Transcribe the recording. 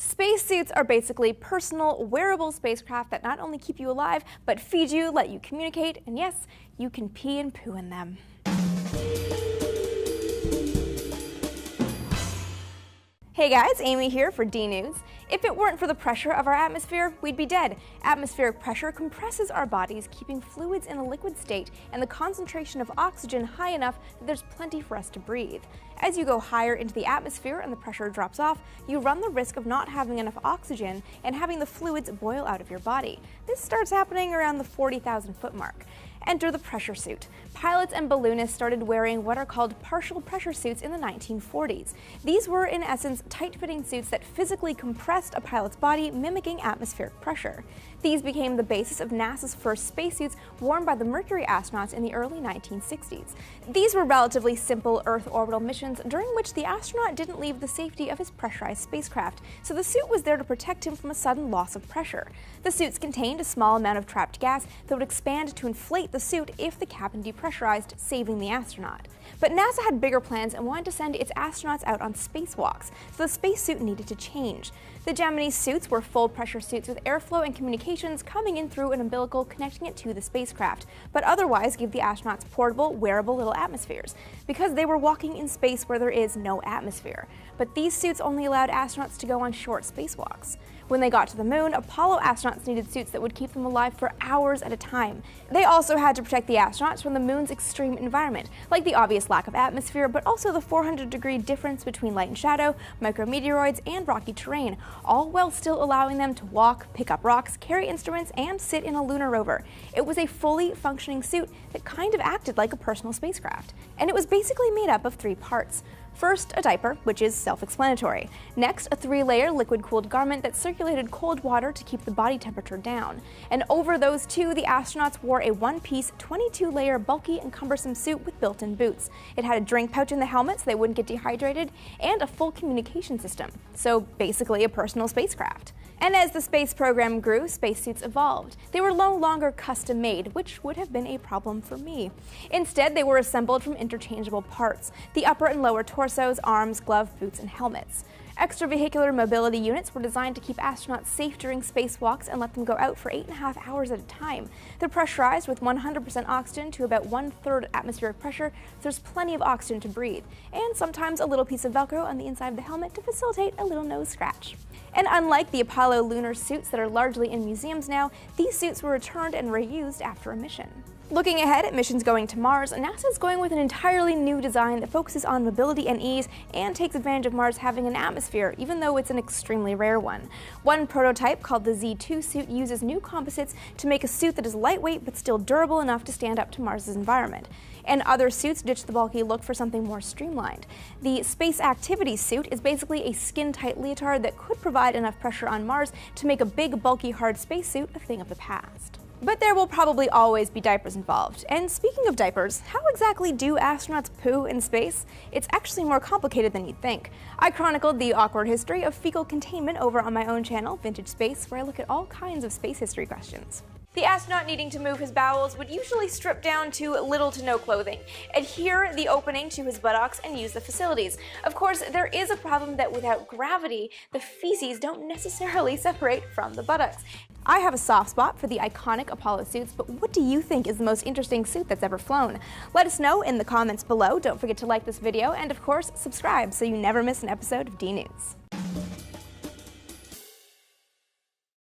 Spacesuits are basically personal, wearable spacecraft that not only keep you alive, but feed you, let you communicate, and yes, you can pee and poo in them. Hey guys, Amy here for D News. If it weren't for the pressure of our atmosphere, we'd be dead. Atmospheric pressure compresses our bodies, keeping fluids in a liquid state and the concentration of oxygen high enough that there's plenty for us to breathe. As you go higher into the atmosphere and the pressure drops off, you run the risk of not having enough oxygen and having the fluids boil out of your body. This starts happening around the 40,000 foot mark. Enter the pressure suit. Pilots and balloonists started wearing what are called partial pressure suits in the 1940s. These were, in essence, tight-fitting suits that physically compressed a pilot's body, mimicking atmospheric pressure. These became the basis of NASA's first spacesuits worn by the Mercury astronauts in the early 1960s. These were relatively simple Earth orbital missions during which the astronaut didn't leave the safety of his pressurized spacecraft, so the suit was there to protect him from a sudden loss of pressure. The suits contained a small amount of trapped gas that would expand to inflate the suit if the cabin depressurized, saving the astronaut. But NASA had bigger plans and wanted to send its astronauts out on spacewalks, so the spacesuit needed to change. The Gemini suits were full pressure suits with airflow and communications coming in through an umbilical connecting it to the spacecraft, but otherwise gave the astronauts portable, wearable little atmospheres, because they were walking in space where there is no atmosphere. But these suits only allowed astronauts to go on short spacewalks. When they got to the moon, Apollo astronauts needed suits that would keep them alive for hours at a time. They also had to protect the astronauts from the moon's extreme environment, like the obvious lack of atmosphere, but also the 400-degree difference between light and shadow, micrometeoroids, and rocky terrain, all while still allowing them to walk, pick up rocks, carry instruments, and sit in a lunar rover. It was a fully functioning suit that kind of acted like a personal spacecraft. And it was basically made up of three parts. First, a diaper, which is self-explanatory. Next, a 3-layer liquid-cooled garment that circulated cold water to keep the body temperature down. And over those two, the astronauts wore a one-piece, 22-layer bulky and cumbersome suit with built-in boots. It had a drink pouch in the helmet so they wouldn't get dehydrated, and a full communication system. So basically a personal spacecraft. And as the space program grew, spacesuits evolved. They were no longer custom-made, which would have been a problem for me. Instead, they were assembled from interchangeable parts: the upper and lower torsos, arms, glove, boots, and helmets. Extravehicular mobility units were designed to keep astronauts safe during spacewalks and let them go out for 8.5 hours at a time. They're pressurized with 100% oxygen to about 1/3 atmospheric pressure, so there's plenty of oxygen to breathe, and sometimes a little piece of Velcro on the inside of the helmet to facilitate a little nose scratch. And unlike the Apollo lunar suits that are largely in museums now, these suits were returned and reused after a mission. Looking ahead at missions going to Mars, NASA is going with an entirely new design that focuses on mobility and ease and takes advantage of Mars having an atmosphere, even though it's an extremely rare one. One prototype, called the Z2 suit, uses new composites to make a suit that is lightweight but still durable enough to stand up to Mars's environment. And other suits ditch the bulky look for something more streamlined. The Space Activity suit is basically a skin-tight leotard that could provide enough pressure on Mars to make a big, bulky, hard spacesuit a thing of the past. But there will probably always be diapers involved. And speaking of diapers, how exactly do astronauts poo in space? It's actually more complicated than you'd think. I chronicled the awkward history of fecal containment over on my own channel, Vintage Space, where I look at all kinds of space history questions. The astronaut needing to move his bowels would usually strip down to little to no clothing, adhere the opening to his buttocks, and use the facilities. Of course, there is a problem that without gravity, the feces don't necessarily separate from the buttocks. I have a soft spot for the iconic Apollo suits, but what do you think is the most interesting suit that's ever flown? Let us know in the comments below. Don't forget to like this video and, of course, subscribe so you never miss an episode of D News.